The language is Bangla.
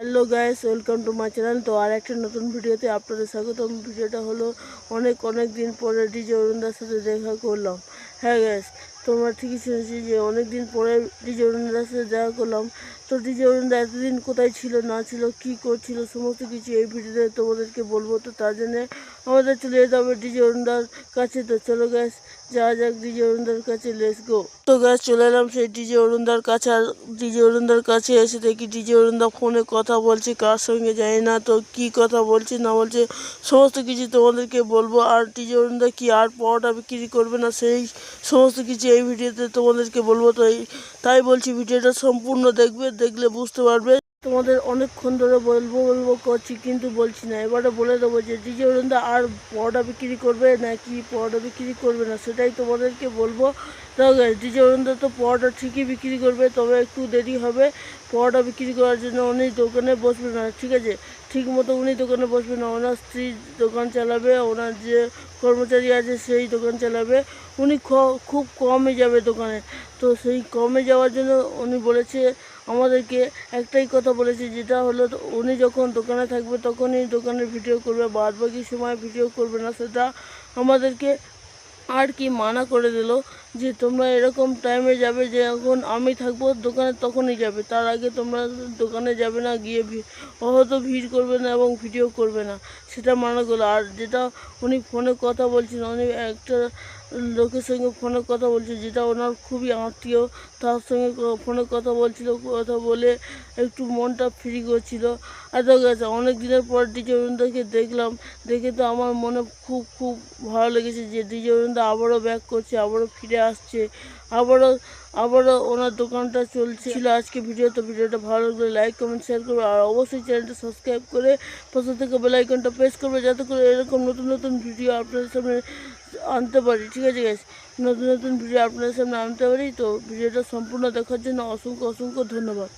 Hello guys, welcome to my channel. তো আর একটা নতুন ভিডিওতে আপনাদের স্বাগতম। ভিডিওটা হলো অনেক দিন পরে ডিজে অরুণদার সাথে দেখা করলাম। হ্যাঁ গাইস, তোমরা ঠিকই শুনেছি যে অনেক দিন পরে ডিজে অরুণদার সাথে দেখা করলাম। তো ডিজে অরুণদা এতদিন কোথায় ছিল না ছিল, কী করছিল, সমস্ত কিছু এই ভিডিওতে তোমাদেরকে বলবো। তো তার জন্যে আমাদের চলে যেতে হবে ডিজে অরুণদার কাছে। তো চলো গাইস, যাওয়া যাক ডিজে অরুণদার কাছে, লেটস গো। তো গাইস, চলে এলাম সেই ডিজে অরুণদার কাছে। আর ডিজে অরুণদার কাছে এসে দেখি ডিজে অরুণদা ফোনে কথা বলছে কার সঙ্গে জানি না। তো কি কথা বলছে না বলছে সমস্ত কিছু তোমাদেরকে বলবো। আর ডিজে অরুণদা কি আর পরোটা বিক্রি করবে না, সেই সমস্ত কিছু এই ভিডিওতে তোমাদেরকে বলবো। তো তাই বলছি, ভিডিওটা সম্পূর্ণ দেখলে বুঝতে পারবে। তোমাদের অনেকক্ষণ ধরে বলবো করছি, কিন্তু বলছি না। এবারে বলে দেবো যে ডিজে অরুণদা আর পরোটা বিক্রি করবে নাকি পরোটা বিক্রি করবে না, সেটাই তোমাদেরকে বলবো। তো ডিজে অরুণদা তো পরোটা ঠিকই বিক্রি করবে, তবে একটু দেরি হবে। পরোটা বিক্রি করার জন্য উনি দোকানে বসবে না, ঠিক আছে? ঠিক মতো উনি দোকানে বসবে না, ওনার স্ত্রী দোকান চালাবে, ওনার যে কর্মচারী আছে সেই দোকান চালাবে। উনি খুব কমে যাবে দোকানে। তো সেই কমে যাওয়ার জন্য উনি বলেছে আমাদেরকে, একটাই কথা বলেছে, যেটা হলো উনি যখন দোকানে থাকবে তখনই দোকানের ভিডিও করবে, বাদ বাকি সময় ভিডিও করবে না। সেটা আমাদেরকে আর কি মানা করে দিল যে তোমরা এরকম টাইমে যাবে যে যখন আমি থাকবো দোকানে, তখনই যাবে, তার আগে তোমরা দোকানে যাবে না, গিয়ে হয়তো ভিড় করবে না এবং ভিডিও করবে না, সেটা মানা করলো। আর যেটা উনি ফোনে কথা বলছেন, উনি একটা লোকের সঙ্গে ফোনে কথা বলছে যেটা ওনার খুবই আত্মীয়, তার সঙ্গে ফোনে কথা বলছিল, কথা বলে একটু মনটা ফ্রি করছিল। আর তো গেছে অনেক দিনের পর ডিজে অরুণদাকে দেখলাম, দেখে তো আমার মনে খুব ভালো লেগেছে যে ডিজে অরুণদা আবারও ব্যাক করছে, আবারও ফিরে আসছে, আবারও ওনার দোকানটা চলছিল। আজকে ভিডিওটা ভালো লাগলে লাইক কমেন্ট শেয়ার করবে, আর অবশ্যই চ্যানেলটা সাবস্ক্রাইব করে পাশে থেকে বেল আইকনটা প্রেস করবে, যাতে করে এরকম নতুন ভিডিও আপনাদের সামনে আনতে পারি, ঠিক আছে গাইস? নতুন ভিডিও আপনাদের সামনে আনতে পারি। তো ভিডিওটা সম্পূর্ণ দেখার জন্য অসংখ্য ধন্যবাদ।